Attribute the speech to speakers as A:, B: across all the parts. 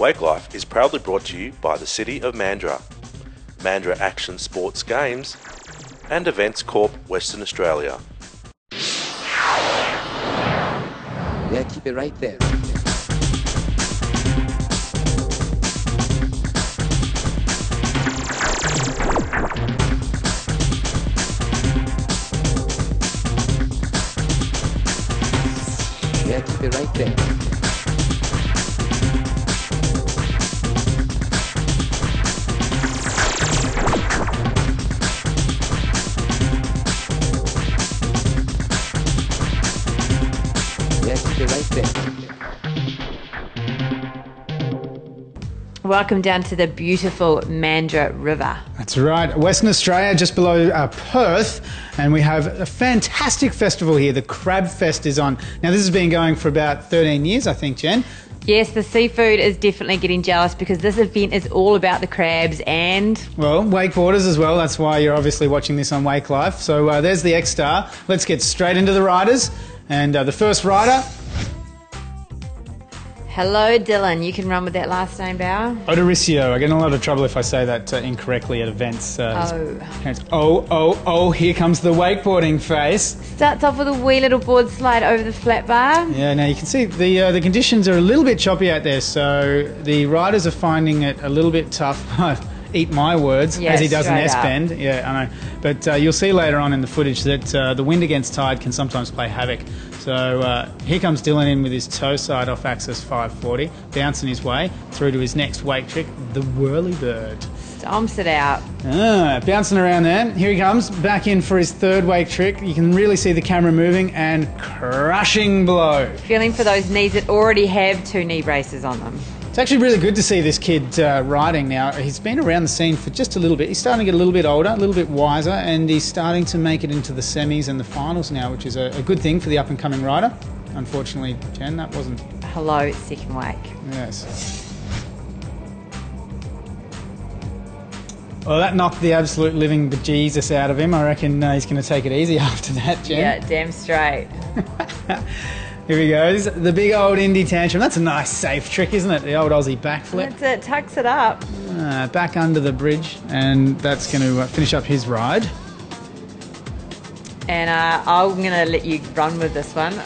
A: Wake Life is proudly brought to you by the City of Mandurah, Mandurah Action Sports Games, and Events Corp Western Australia.
B: Yeah, keep it right there. Yeah, keep it right there. Yeah, keep it right there.
C: Welcome down to the beautiful Mandurah River.
D: That's right, Western Australia, just below Perth, and we have a fantastic festival here. The Crab Fest is on. Now, this has been going for about 13 years, I think, Jen.
C: Yes, the seafood is definitely getting jealous because this event is all about the crabs and...
D: Well, wakeboarders as well. That's why you're obviously watching this on Wake Life. So there's the X-Star. Let's get straight into the riders. And the first rider...
C: Hello, Dylan. You can run with that last name, Bauer.
D: Odoricio. I get in a lot of trouble if I say that incorrectly at events. Here comes the wakeboarding face.
C: Starts off with a wee little board slide over the flat bar.
D: Yeah, now you can see the conditions are a little bit choppy out there, so the riders are finding it a little bit tough. Eat my words,
C: yeah,
D: as he does in
C: straight up.
D: S-Bend. Yeah, I know. But you'll see later on in the footage that the wind against tide can sometimes play havoc. So here comes Dylan in with his toe side off axis 540, bouncing his way through to his next wake trick, the whirly bird.
C: Stomps it out.
D: Bouncing around there. Here he comes, back in for his third wake trick. You can really see the camera moving and crushing blow.
C: Feeling for those knees that already have 2 knee braces on them.
D: It's actually really good to see this kid riding now. He's been around the scene for just a little bit. He's starting to get a little bit older, a little bit wiser, and he's starting to make it into the semis and the finals now, which is a good thing for the up-and-coming rider. Unfortunately, Jen, that wasn't...
C: Hello, second wake.
D: Yes. Well, that knocked the absolute living bejesus out of him. I reckon he's going to take it easy after that, Jen.
C: Yeah, damn straight.
D: Here he goes, the big old Indy tantrum. That's a nice safe trick, isn't it? The old Aussie backflip.
C: That's it, tucks it up.
D: Back under the bridge, and that's going to finish up his ride.
C: And I'm going to let you run with this one.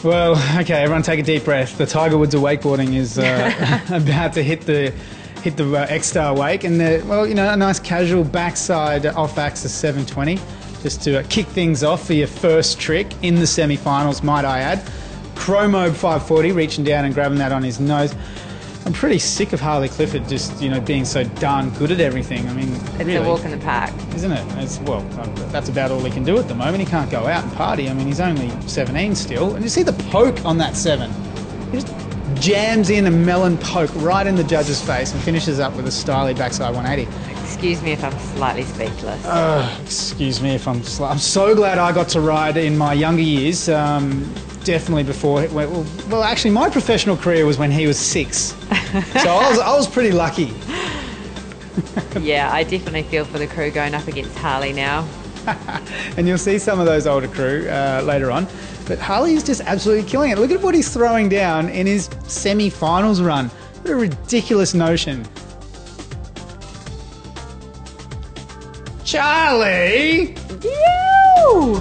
D: Well, okay, everyone take a deep breath. The Tiger Woods of wakeboarding is about to hit the X-Star wake, and a nice casual backside off-axis 720, just to kick things off for your first trick in the semi-finals, might I add. Chromo 540, reaching down and grabbing that on his nose. I'm pretty sick of Harley Clifford just, being so darn good at everything. I mean,
C: It's
D: really,
C: a walk in the park.
D: isn't it? That's about all he can do at the moment. He can't go out and party. I mean, he's only 17 still. And you see the poke on that 7. He just jams in a melon poke right in the judge's face and finishes up with a stylish backside 180.
C: Excuse me if I'm slightly speechless.
D: Excuse me if I'm so glad I got to ride in my younger years. Definitely before. Well, actually, my professional career was when he was 6, so I was pretty lucky.
C: Yeah, I definitely feel for the crew going up against Harley now.
D: And you'll see some of those older crew later on. But Harley's just absolutely killing it. Look at what he's throwing down in his semi-finals run. What a ridiculous notion. Charlie!
C: Ew!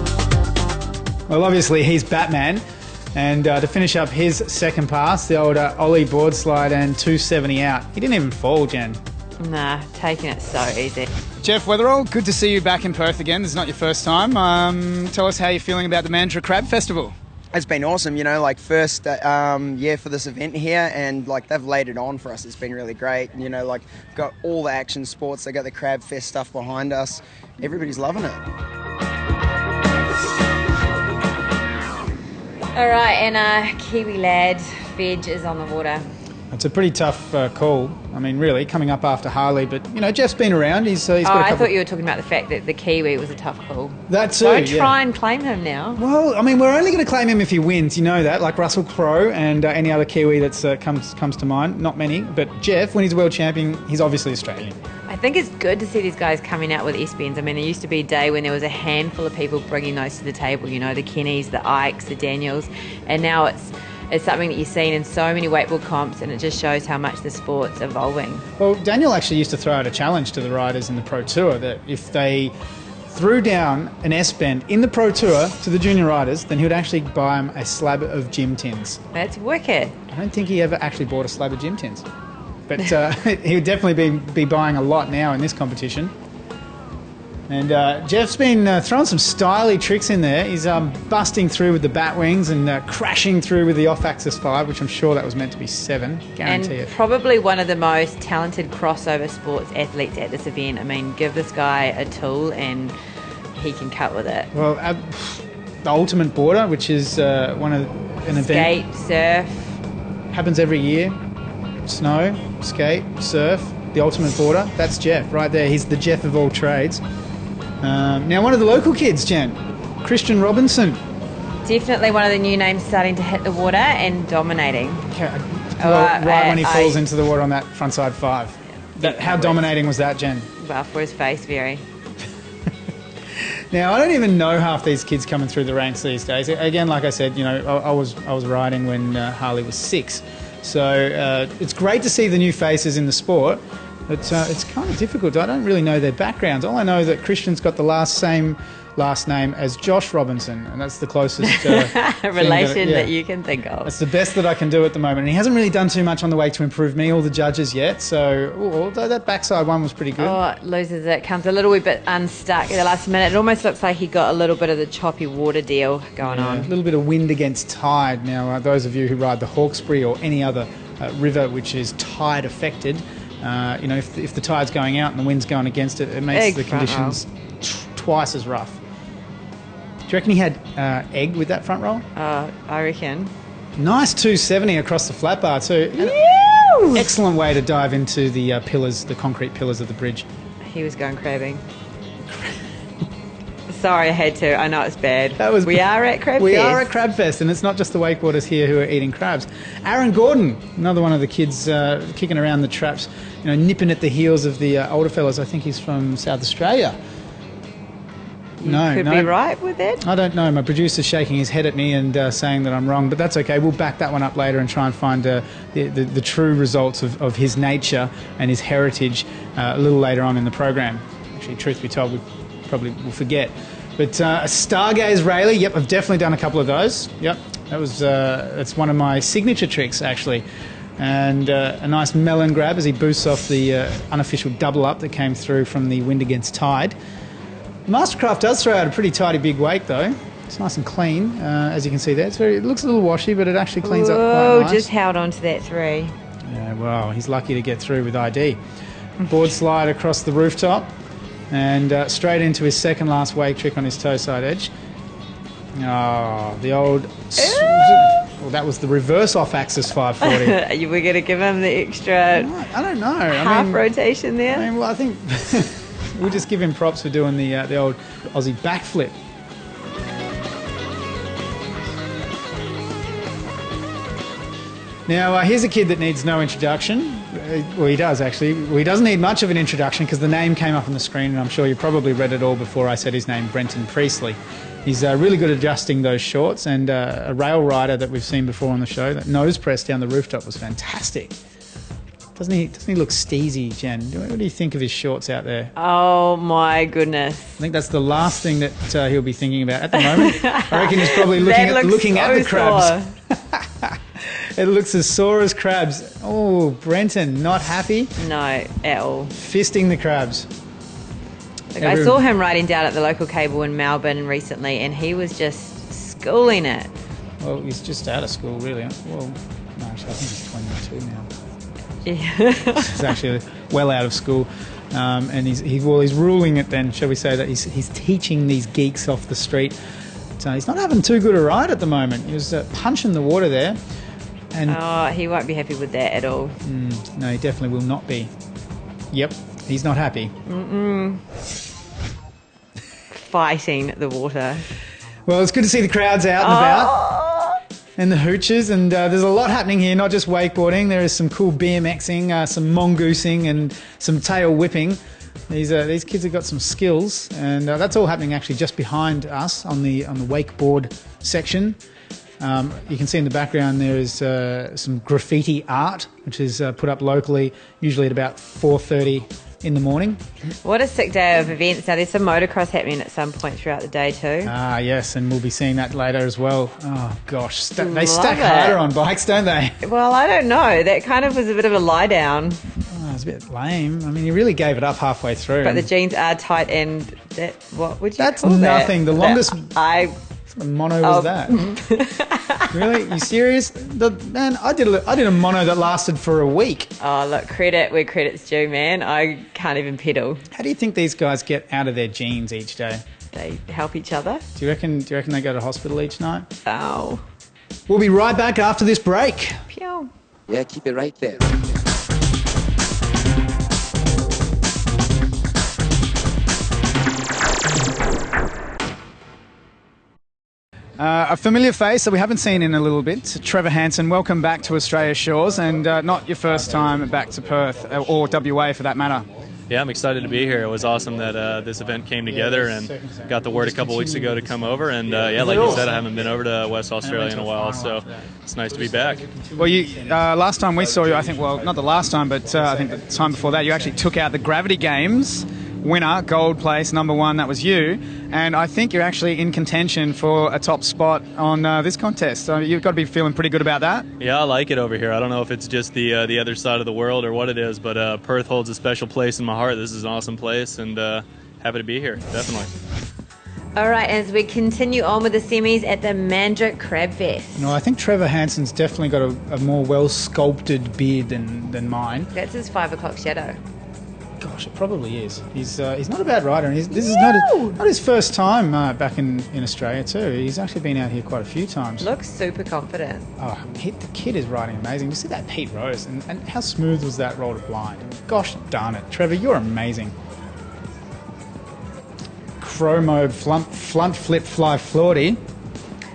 D: Well, obviously he's Batman. And to finish up his second pass, the old Ollie board slide and 270 out. He didn't even fall, Jen.
C: Nah, taking it so easy.
D: Jeff Weatherall, good to see you back in Perth again. This is not your first time. Tell us how you're feeling about the Mandurah Crab Festival.
E: It's been awesome, first for this event here, and they've laid it on for us. It's been really great. Got all the action sports. They got the Crab Fest stuff behind us. Everybody's loving it.
C: All right, and Kiwi lad, Veg, is on the water.
D: It's a pretty tough call. I mean, really, coming up after Harley. But, Jeff's been around. He's got a couple...
C: I thought you were talking about the fact that the Kiwi was a tough call.
D: That too,
C: Don't try and claim him now.
D: Well, I mean, we're only going to claim him if he wins. You know that, like Russell Crowe and any other Kiwi that comes to mind. Not many. But Jeff, when he's world champion, he's obviously Australian.
C: I think it's good to see these guys coming out with S-Bends. I mean, there used to be a day when there was a handful of people bringing those to the table, the Kennys, the Ikes, the Daniels, and now it's it's something that you've seen in so many wakeboard comps, and it just shows how much the sport's evolving.
D: Well, Daniel actually used to throw out a challenge to the riders in the Pro Tour that if they threw down an S-bend in the Pro Tour to the junior riders, then he would actually buy them a slab of gym tins.
C: That's wicked.
D: I don't think he ever actually bought a slab of gym tins. But he would definitely be buying a lot now in this competition. And Jeff's been throwing some styly tricks in there. He's busting through with the bat wings and crashing through with the off-axis 5, which I'm sure that was meant to be 7. Guarantee
C: And
D: it.
C: probably one of the most talented crossover sports athletes at this event. I mean, give this guy a tool and he can cut with it.
D: Well, the Ultimate Border, which is an event,
C: Skate, surf.
D: happens every year. Snow, skate, surf, the Ultimate Border. That's Jeff right there. He's the Jeff of all trades. Now, one of the local kids, Jen, Christian Robinson.
C: Definitely one of the new names starting to hit the water and dominating.
D: Right when he falls into the water on that frontside 5. How dominating was that, Jen?
C: Well, for his face, very.
D: Now, I don't even know half these kids coming through the ranks these days. Again, like I said, I was riding when Harley was 6. So it's great to see the new faces in the sport, but it's kind of difficult. I don't really know their backgrounds. All I know is that Christian's got the same last name as Josh Robinson, and that's the closest
C: relation that you can think of.
D: That's the best that I can do at the moment. And he hasn't really done too much on the way to improve me or the judges yet. So, although that backside one was pretty good.
C: Oh, it loses it. Comes a little wee bit unstuck at the last minute. It almost looks like he got a little bit of the choppy water deal going
D: A
C: on.
D: little bit of wind against tide. Now, those of you who ride the Hawkesbury or any other river which is tide affected, if the tide's going out and the wind's going against it, it makes
C: Big
D: the
C: front
D: conditions twice as rough. Do you reckon he had egg with that front roll?
C: I reckon.
D: Nice 270 across the flat bar too. Excellent way to dive into the pillars, the concrete pillars of the bridge.
C: He was going crabbing. Sorry, I had to. I know it's bad. We are at Crab
D: We
C: Fest.
D: are at Crab Fest, and it's not just the wakeboarders here who are eating crabs. Aaron Gordon, another one of the kids kicking around the traps, nipping at the heels of the older fellas. I think he's from South Australia.
C: You could be right with that.
D: I don't know. My producer's shaking his head at me and saying that I'm wrong, but that's okay. We'll back that one up later and try and find the true results of his nature and his heritage a little later on in the program. Actually, truth be told, we probably will forget. But a Stargaze Rayleigh, yep, I've definitely done a couple of those. Yep, that's one of my signature tricks, actually. And a nice melon grab as he boosts off the unofficial double up that came through from the wind against tide. Mastercraft does throw out a pretty tidy big wake though. It's nice and clean, as you can see there. It looks a little washy, but it actually cleans up quite nice.
C: Just held on to that 3.
D: Yeah, well, he's lucky to get through with ID. Board slide across the rooftop and straight into his second last wake trick on his toe side edge. Oh, the old... Well, that was the reverse off-axis 540.
C: We're going to give him the extra
D: I don't know.
C: half rotation there.
D: I think we'll just give him props for doing the old Aussie backflip. Now, here's a kid that needs no introduction. Well, he does, actually. Well, he doesn't need much of an introduction because the name came up on the screen, and I'm sure you probably read it all before I said his name, Brenton Priestley. He's really good at adjusting those shorts, and a rail rider that we've seen before on the show, that nose press down the rooftop was fantastic. Doesn't he look steezy, Jen? What do you think of his shorts out there?
C: Oh, my goodness.
D: I think that's the last thing that he'll be thinking about at the moment. I reckon he's probably looking at the crabs. It looks as sore as crabs. Oh, Brenton, not happy?
C: No, at all.
D: Fisting the crabs.
C: Look, I saw him riding down at the local cable in Melbourne recently, and he was just schooling it.
D: Well, he's just out of school, really. Well, no, actually, I think he's 22 now.
C: Yeah.
D: He's actually well out of school. And he's ruling it then, shall we say, that he's teaching these geeks off the street. So he's not having too good a ride at the moment. He was punching the water there. And
C: he won't be happy with that at all.
D: No, he definitely will not be. Yep, he's not happy.
C: Fighting the water.
D: Well, it's good to see the crowds out and about. And the hoochers, and there's a lot happening here, not just wakeboarding. There is some cool BMXing, some mongoosing, and some tail whipping. These kids have got some skills, and that's all happening actually just behind us on the wakeboard section. You can see in the background there is some graffiti art, which is put up locally, usually at about 4:30 in the morning.
C: What a sick day of events. Now, there's some motocross happening at some point throughout the day too.
D: Ah, yes, and we'll be seeing that later as well. Oh, gosh. They
C: Love
D: stack
C: it.
D: harder on bikes, don't they?
C: Well, I don't know. That kind of was a bit of a lie down.
D: Oh, it's a bit lame. I mean, he really gave it up halfway through.
C: But the jeans are tight and that, what would you
D: That's
C: call that?
D: nothing. The longest
C: I
D: mono was that. Really? You serious? Man, I did a mono that lasted for a week.
C: Oh, look, credit where credit's due, man. I can't even pedal.
D: How do you think these guys get out of their jeans each day?
C: They help each other.
D: Do you reckon they go to hospital each night?
C: Oh.
D: We'll be right back after this break.
C: Pew.
B: Yeah, keep it right there.
D: A familiar face that we haven't seen in a little bit, Trevor Hansen. Welcome back to Australia's shores, and not your first time back to Perth, or WA for that matter.
F: Yeah, I'm excited to be here. It was awesome that this event came together, and got the word a couple weeks ago to come over. And yeah, like you said, I haven't been over to West Australia in a while, so it's nice to be back.
D: Well, last time we saw you, I think, well, not the last time, but I think the time before that, you actually took out the Gravity Games winner, gold place, number one. That was you, and I think you're actually in contention for a top spot on this contest. So you've got to be feeling pretty good about that.
F: Yeah, I like it over here. I don't know if it's just the other side of the world or what it is, but Perth holds a special place in my heart. This is an awesome place, and happy to be here, definitely.
C: All right, as we continue on with the semis at the Mandurah Crab Fest.
D: No, I think Trevor Hansen's definitely got a more well-sculpted beard than mine.
C: That's his 5 o'clock shadow.
D: Gosh, it probably is. He's not a bad rider, and this is not his first time back in Australia too. He's actually been out here quite a few times.
C: Looks super confident.
D: Oh, the kid is riding amazing. You see that Pete Rose, and how smooth was that roll to blind? Gosh darn it, Trevor, you're amazing. Chromo flunt flip fly florty.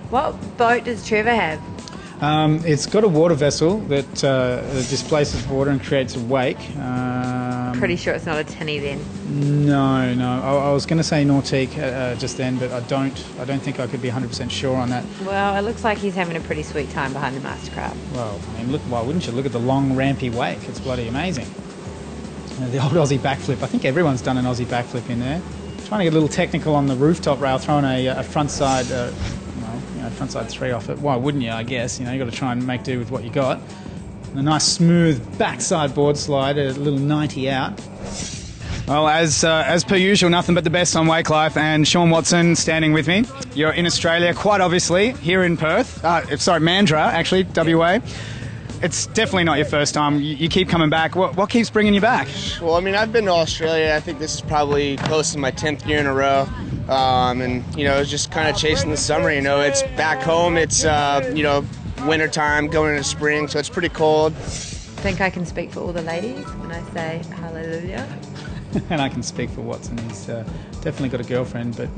C: What boat does Trevor have?
D: It's got a water vessel that displaces water and creates a wake.
C: Pretty sure it's not a tinny then.
D: No. I was going to say Nautique just then, but I don't think I could be 100% sure on that.
C: Well, it looks like he's having a pretty sweet time behind the Mastercraft.
D: Well, I mean, why wouldn't you? Look at the long, rampy wake. It's bloody amazing. The old Aussie backflip. I think everyone's done an Aussie backflip in there. Trying to get a little technical on the rooftop rail, throwing a frontside, frontside 3 off it. Why wouldn't you, I guess? You got to try and make do with what you got. And a nice smooth backside board slide, a little 90 out. Well, as per usual, nothing but the best on Wake Life, and Sean Watson standing with me. You're in Australia, quite obviously, here in Perth. Mandurah, actually, WA. It's definitely not your first time. You keep coming back. What keeps bringing you back?
G: Well, I mean, I've been to Australia. I think this is probably close to my 10th year in a row. And, it's just kind of chasing the summer. It's back home. It's, wintertime, going into spring, so it's pretty cold.
C: I think I can speak for all the ladies when I say hallelujah.
D: And I can speak for Watson. He's definitely got a girlfriend, but,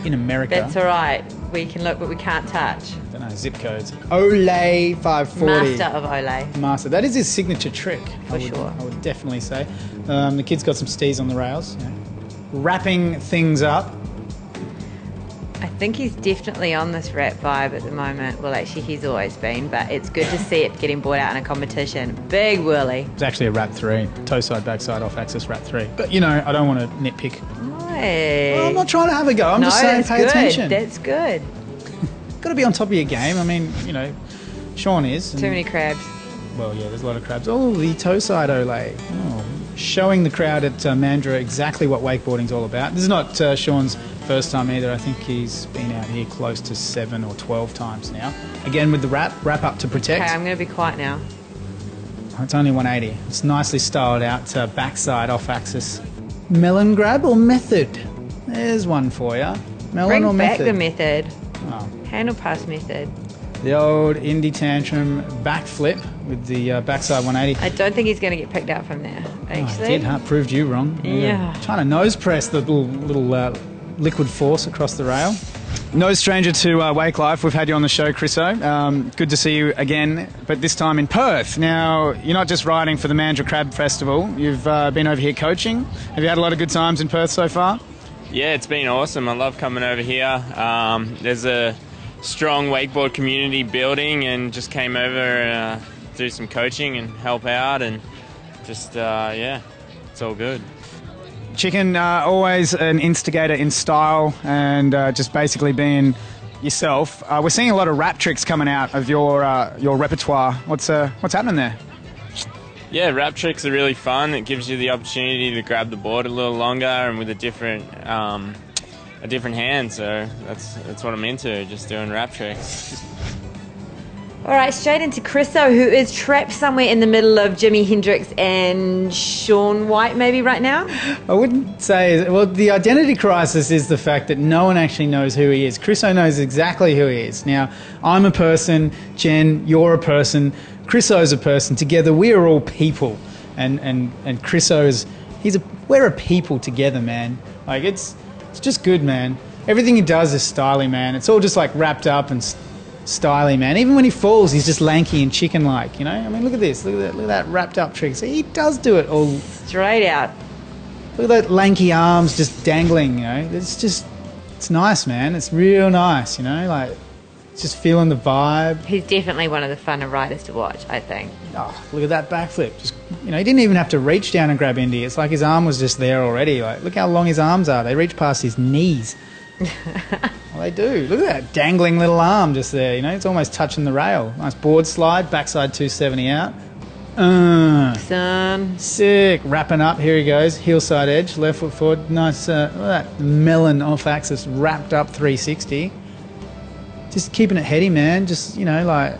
D: in America.
C: That's all right. We can look, but we can't touch.
D: I don't know, zip codes. Olay 540.
C: Master of Olay.
D: Master. That is his signature trick.
C: Sure.
D: I would definitely say. The kid's got some stees on the rails. Wrapping things up.
C: I think he's definitely on this rap vibe at the moment. Well, actually, he's always been, but it's good to see it getting brought out in a competition. Big whirly.
D: It's actually a wrap 3. Toe side, backside, off axis wrap 3. But, I don't want to nitpick.
C: No.
D: Well, I'm not trying to have a go. I'm just saying pay attention.
C: That's good.
D: Got to be on top of your game. I mean, Sean is.
C: Too many crabs.
D: Well, yeah, there's a lot of crabs. Oh, the toe side Olay. Oh, showing the crowd at Mandurah exactly what wakeboarding's all about. This is not Sean's first time either. I think he's been out here close to 7 or 12 times now. Again with the wrap up to protect.
C: Okay, I'm going to be quiet now.
D: It's only 180. It's nicely styled out backside off axis. Melon grab or method? There's one for you. Melon or method?
C: Bring back the method.
D: Oh.
C: Handle pass method.
D: The old Indy Tantrum backflip with the backside 180.
C: I don't think he's going to get picked out from there, actually.
D: Oh, did, huh? Proved you wrong.
C: Yeah.
D: Trying to nose press the little liquid force across the rail. No stranger to Wake Life. We've had you on the show, Chriso. Good to see you again, but this time in Perth. Now, you're not just riding for the Mandurah Crab Festival. You've been over here coaching. Have you had a lot of good times in Perth so far?
H: Yeah, it's been awesome. I love coming over here. There's a strong wakeboard community building, and just came over do some coaching and help out, and just yeah, it's all good.
D: Chicken, always an instigator in style and just basically being yourself. We're seeing a lot of rap tricks coming out of your repertoire. What's happening there?
H: Yeah, rap tricks are really fun. It gives you the opportunity to grab the board a little longer and with a different hand. So that's what I'm into, just doing rap tricks.
C: All right, straight into Chriso, who is trapped somewhere in the middle of Jimi Hendrix and Shaun White, maybe right now?
D: I wouldn't say... Well, the identity crisis is the fact that no one actually knows who he is. Chriso knows exactly who he is. Now, I'm a person, Jen, you're a person, Chriso's a person. Together, we are all people. And Chriso's... we're a people together, man. Like, it's just good, man. Everything he does is styly, man. It's all just, like, wrapped up and... styly, man. Even when he falls, he's just lanky and chicken-like, you know? I mean, look at this. Look at that wrapped-up trick. See, he does do it all...
C: Straight out.
D: Look at that lanky arms just dangling, you know? It's nice, man. It's real nice, you know? Like, just feeling the vibe.
C: He's definitely one of the funner riders to watch, I think.
D: Oh, look at that backflip. Just, you know, he didn't even have to reach down and grab Indy. It's like his arm was just there already. Like, look how long his arms are. They reach past his knees. Well, they do. Look at that dangling little arm just there, you know, it's almost touching the rail. Nice board slide, backside 270 out.
C: Son.
D: Sick. Wrapping up, here he goes. Heel side edge, left foot forward. Nice, look at that melon off axis, wrapped up 360. Just keeping it heady, man. Just, you know, like,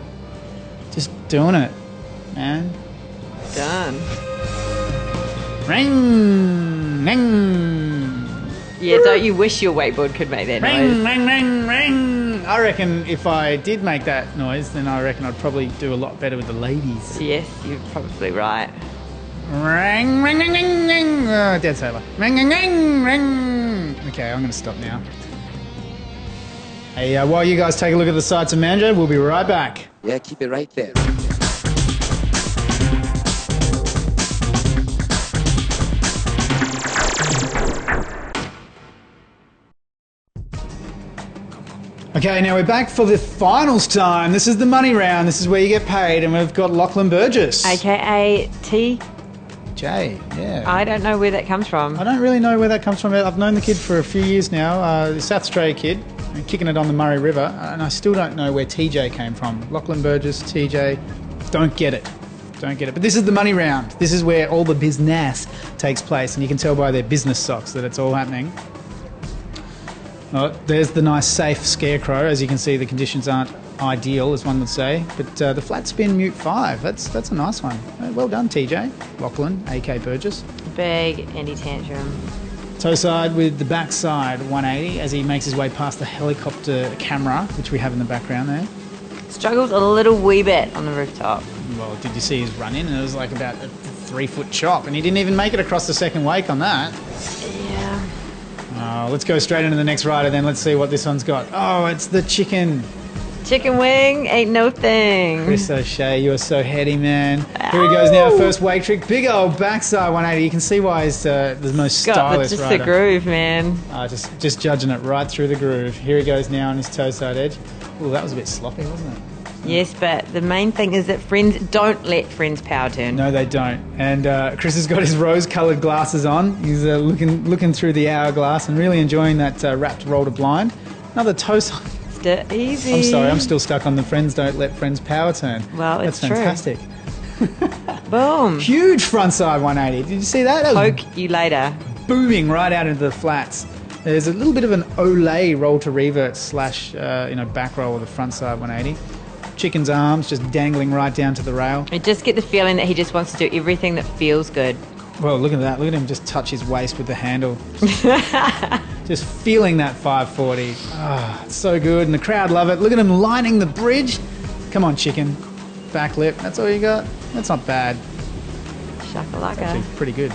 D: just doing it, man.
C: Done.
D: Ring, ring.
C: Yeah, don't you wish your wakeboard could make that
D: Ring,
C: noise?
D: ring, ring, ring. I reckon if I did make that noise, then I reckon I'd probably do a lot better with the ladies.
C: Yes, you're probably right.
D: Ring, ring, ring, ring, ring. Oh, dead sailor. Ring, ring, ring, ring. Okay, I'm going to stop now. Hey, while you guys take a look at the sights of Mandurah, we'll be right back.
B: Yeah, keep it right there.
D: Okay, now we're back for the finals time. This is the money round. This is where you get paid, and we've got Lachlan Burgess.
C: AKA T.
D: Jay, yeah.
C: I don't know where that comes from.
D: I don't really know where that comes from. I've known the kid for a few years now. The South Australia kid, kicking it on the Murray River, and I still don't know where TJ came from. Lachlan Burgess, TJ, don't get it. Don't get it. But this is the money round. This is where all the business takes place, and you can tell by their business socks that it's all happening. Oh, there's the nice safe scarecrow. As you can see, the conditions aren't ideal, as one would say. But the flat spin mute 5, that's a nice one. Well done, TJ. Lachlan, AK Burgess.
C: Big Andy Tantrum.
D: Toe side with the backside 180 as he makes his way past the helicopter camera, which we have in the background there.
C: Struggles a little wee bit on the rooftop.
D: Well, did you see his run in? It was like about a 3-foot chop, and he didn't even make it across the second wake on that.
C: Yeah.
D: Let's go straight into the next rider then. Let's see what this one's got. Oh, it's the chicken.
C: Chicken wing ain't no thing.
D: Chris O'Shea, you are so heady, man. Here he goes now, first wake trick. Big old backside 180. You can see why he's the most stylish
C: just
D: rider.
C: the groove, man.
D: Just judging it right through the groove. Here he goes now on his toe side edge. Oh, that was a bit sloppy, wasn't it?
C: Yes, but the main thing is that friends don't let friends power turn.
D: No, they don't. And Chris has got his rose-coloured glasses on. He's looking through the hourglass and really enjoying that wrapped roll to blind. Another toe side.
C: Easy.
D: I'm sorry, I'm still stuck on the friends don't let friends power turn.
C: Well, it's
D: That's fantastic.
C: Boom.
D: Huge front side 180. Did you see that? That was
C: Poke you later.
D: booming right out into the flats. There's a little bit of an Olay roll to revert slash back roll with the front side 180. Chicken's arms just dangling right down to the rail.
C: I just get the feeling that he just wants to do everything that feels good.
D: Well, look at that. Look at him just touch his waist with the handle. Just feeling that 540. Ah, it's so good. And the crowd love it. Look at him lining the bridge. Come on, chicken. Back lip. That's all you got? That's not bad.
C: Shakalaka.
D: Actually, pretty good.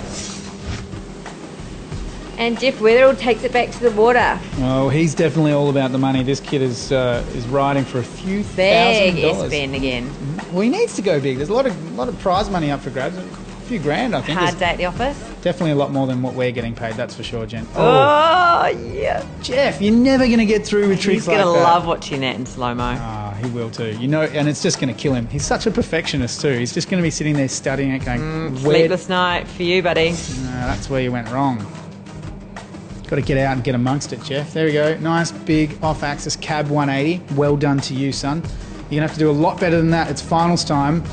C: And Jeff Weatherall takes it back to the water.
D: Oh, he's definitely all about the money. This kid is riding for a few
C: Big
D: $1,000s.
C: S-bend again.
D: Well, he needs to go big. There's a lot of prize money up for grabs. few grand, I think.
C: Hard
D: It's
C: day at the office.
D: definitely a lot more than what we're getting paid, that's for sure, Jen.
C: Oh, yeah.
D: Jeff, you're never going to get through with tricks
C: He's
D: like that.
C: going to love watching that in slow-mo.
D: Ah, he will too. You know, and it's just going to kill him. He's such a perfectionist too. He's just going to be sitting there studying it going, where...
C: Sleepless night for you, buddy.
D: No, that's where you went wrong. Got to get out and get amongst it, Jeff. There we go. Nice, big, off-axis cab 180. Well done to you, son. You're going to have to do a lot better than that. It's finals time.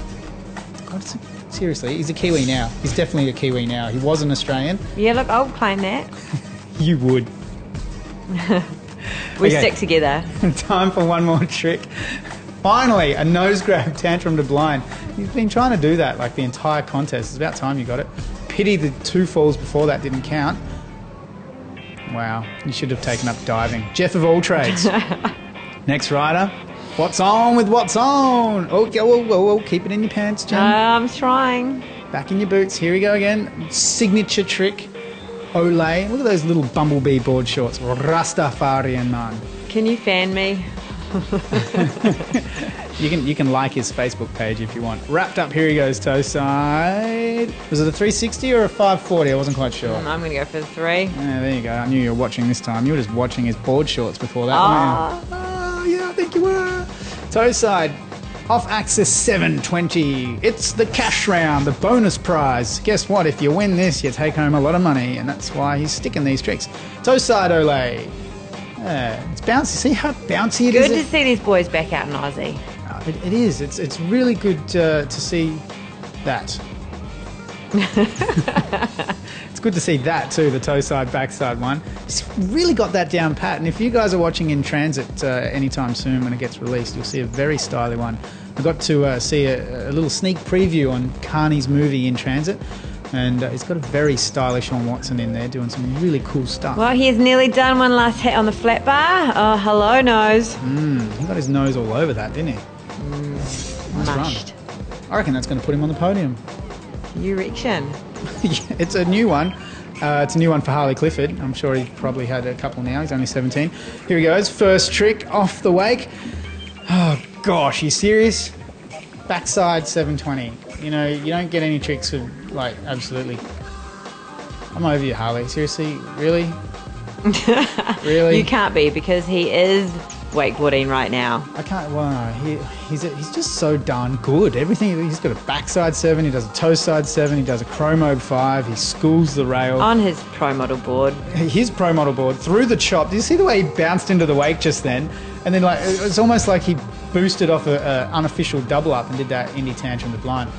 D: God, seriously, he's a Kiwi now. He's definitely a Kiwi now. He was an Australian.
C: Yeah, look, I'll claim that.
D: You would.
C: We
D: Okay.
C: stick together.
D: Time for one more trick. Finally, a nose grab tantrum to blind. He's been trying to do that like the entire contest. It's about time you got it. Pity the 2 falls before that didn't count. Wow, you should have taken up diving. Jeff of all trades. Next rider. What's on with what's on? Oh, whoa, keep it in your pants, Jen.
C: I'm trying.
D: Back in your boots. Here we go again. Signature trick. Olay. Look at those little bumblebee board shorts. Rastafarian man.
C: Can you fan me?
D: You can like his Facebook page if you want. Wrapped up, here he goes, toe side. Was it a 360 or a 540? I wasn't quite sure.
C: I'm going to go for the 3.
D: Yeah, there you go. I knew you were watching this time. You were just watching his board shorts before that, weren't you? Oh, yeah, I think you were. Toe side. Off axis 720. It's the cash round, the bonus prize. Guess what? If you win this, you take home a lot of money, and that's why he's sticking these tricks. Toe side, Olay. Yeah, it's bouncy. See how bouncy it is?
C: Good to see these boys back out in Aussie.
D: It is. It's really good to see that. It's good to see that too, the toe side, backside one. He's really got that down pat. And if you guys are watching in transit anytime soon when it gets released, you'll see a very stylish one. I got to see a little sneak preview on Carney's movie In Transit. And he's got a very stylish Sean Watson in there doing some really cool stuff.
C: Well, he's nearly done one last hit on the flat bar. Oh, hello, nose.
D: He got his nose all over that, didn't he? Nice
C: Mushed.
D: run. I reckon that's going to put him on the podium.
C: Erection.
D: It's a new one. It's a new one for Harley Clifford. I'm sure he's probably had a couple now. He's only 17. Here he goes. First trick off the wake. Oh, gosh. You serious? Backside 720. You know, you don't get any tricks with, like, absolutely. I'm over you, Harley. Seriously? Really? Really?
C: You can't be because he is wakeboarding right now.
D: I can't. Well, he's just so darn good. Everything. He's got a backside 7. He does a toe side 7. He does a chromo 5. He schools the rail
C: On his pro model board.
D: His pro model board through the chop. Did you see the way he bounced into the wake just then? And then, like, it's almost like he boosted off a unofficial double up and did that Indy tantrum to blind.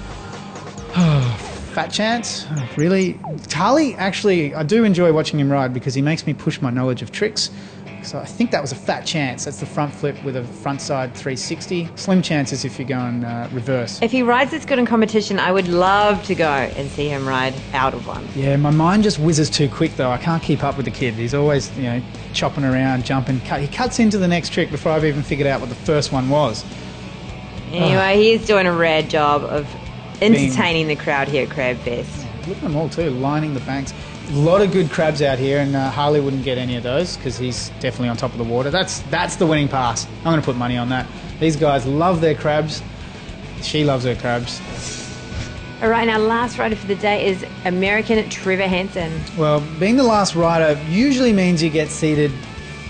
D: Fat chance? Really? Harley, actually, I do enjoy watching him ride because he makes me push my knowledge of tricks. So I think that was a fat chance. That's the front flip with a front side 360. Slim chances if you're going reverse.
C: If he rides this good in competition, I would love to go and see him ride out of one.
D: Yeah, my mind just whizzes too quick though. I can't keep up with the kid. He's always, chopping around, jumping. He cuts into the next trick before I've even figured out what the first one was.
C: Anyway, he's doing a rad job of entertaining the crowd here at Crab Fest.
D: Look at them all too, lining the banks. A lot of good crabs out here, and Harley wouldn't get any of those because he's definitely on top of the water. That's the winning pass. I'm going to put money on that. These guys love their crabs. She loves her crabs.
C: All right, now last rider for the day is American Trevor Hansen.
D: Well, being the last rider usually means you get seated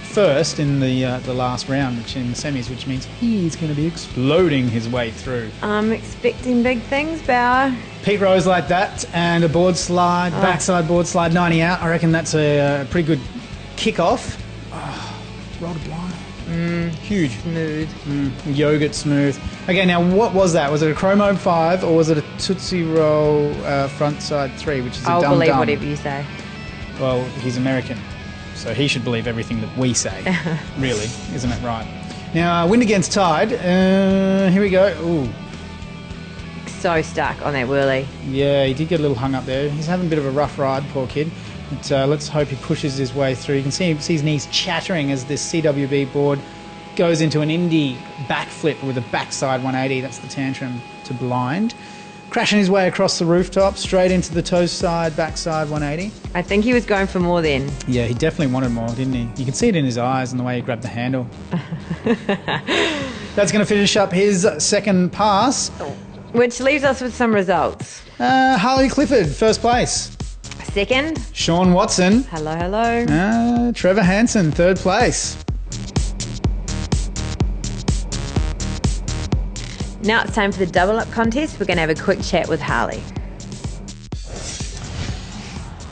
D: first in the last round, which in the semis, which means he's going to be exploding his way through.
C: I'm expecting big things, Bauer.
D: Peak rows like that and a board slide, backside board slide, 90 out. I reckon that's a pretty good kick-off. Roll to blind. Huge.
C: Smooth.
D: Yogurt smooth. Okay, now what was that? Was it a Chromo 5 or was it a Tootsie Roll front side 3, which is a
C: I'll
D: dumb
C: believe
D: dumb?
C: whatever you say.
D: Well, he's American, so he should believe everything that we say. Really, isn't it right? Now, wind against tide. Here we go. Ooh.
C: So stuck on that whirly.
D: Yeah, he did get a little hung up there. He's having a bit of a rough ride, poor kid. But let's hope he pushes his way through. You can see his knees chattering as this CWB board goes into an Indy backflip with a backside 180. That's the tantrum to blind. Crashing his way across the rooftop, straight into the toe side, backside 180.
C: I think he was going for more then.
D: Yeah, he definitely wanted more, didn't he? You can see it in his eyes and the way he grabbed the handle. That's going to finish up his second pass.
C: Which leaves us with some results.
D: Harley Clifford, first place.
C: Second,
D: Sean Watson.
C: hello, hello.
D: Trevor Hansen, third place.
C: Now it's time for the double up contest. We're going to have a quick chat with Harley.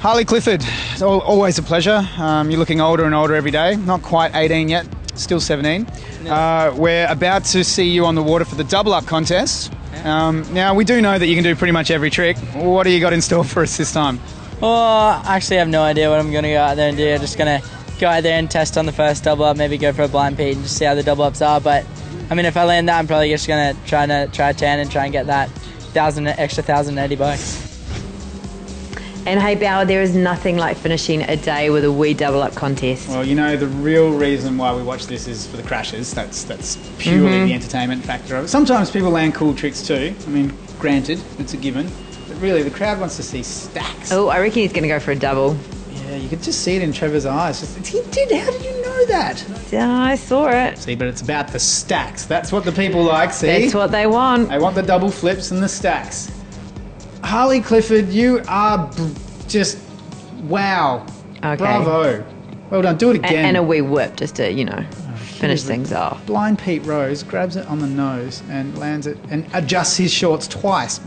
D: Harley Clifford, it's always a pleasure. You're looking older and older every day. Not quite 18 yet, still 17. We're about to see you on the water for the double up contest. Now, we do know that you can do pretty much every trick. What do you got in store for us this time?
I: Well, I actually have no idea what I'm going to go out there and do. I'm just going to go out there and test on the first double up, maybe go for a blind Pete and just see how the double ups are. But, I mean, if I land that, I'm probably just going to try a 10 and try and get that extra $1,080.
C: And hey, Bauer, there is nothing like finishing a day with a wee double up contest.
D: Well, you know, the real reason why we watch this is for the crashes. That's purely the entertainment factor of it. Sometimes people land cool tricks too. I mean, granted, it's a given. But really, the crowd wants to see stacks.
C: Oh, I reckon he's going to go for a double.
D: Yeah, you could just see it in Trevor's eyes. He did. How did you know that?
C: Yeah, I saw it.
D: See, but it's about the stacks. That's what the people like, see?
C: That's what they want.
D: They want the double flips and the stacks. Harley Clifford, you are just wow.
C: Okay.
D: Bravo. Well done. Do it again.
C: And a wee whip just to, finish things off.
D: Blind Pete Rose grabs it on the nose and lands it and adjusts his shorts twice.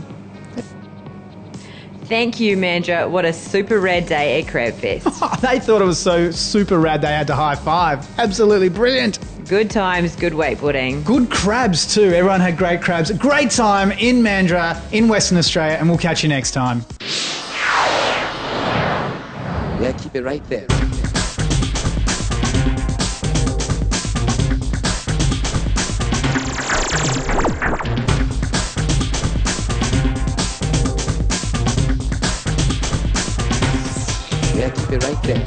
C: Thank you, Mandra. What a super rad day at Crabfest.
D: They thought it was so super rad they had to high five. Absolutely brilliant.
C: Good times, good wakeboarding.
D: Good crabs too. Everyone had great crabs. Great time in Mandra, in Western Australia, and we'll catch you next time.
B: Yeah, keep it right there. Yeah, keep it right there.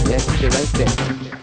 B: Yeah, keep it right there.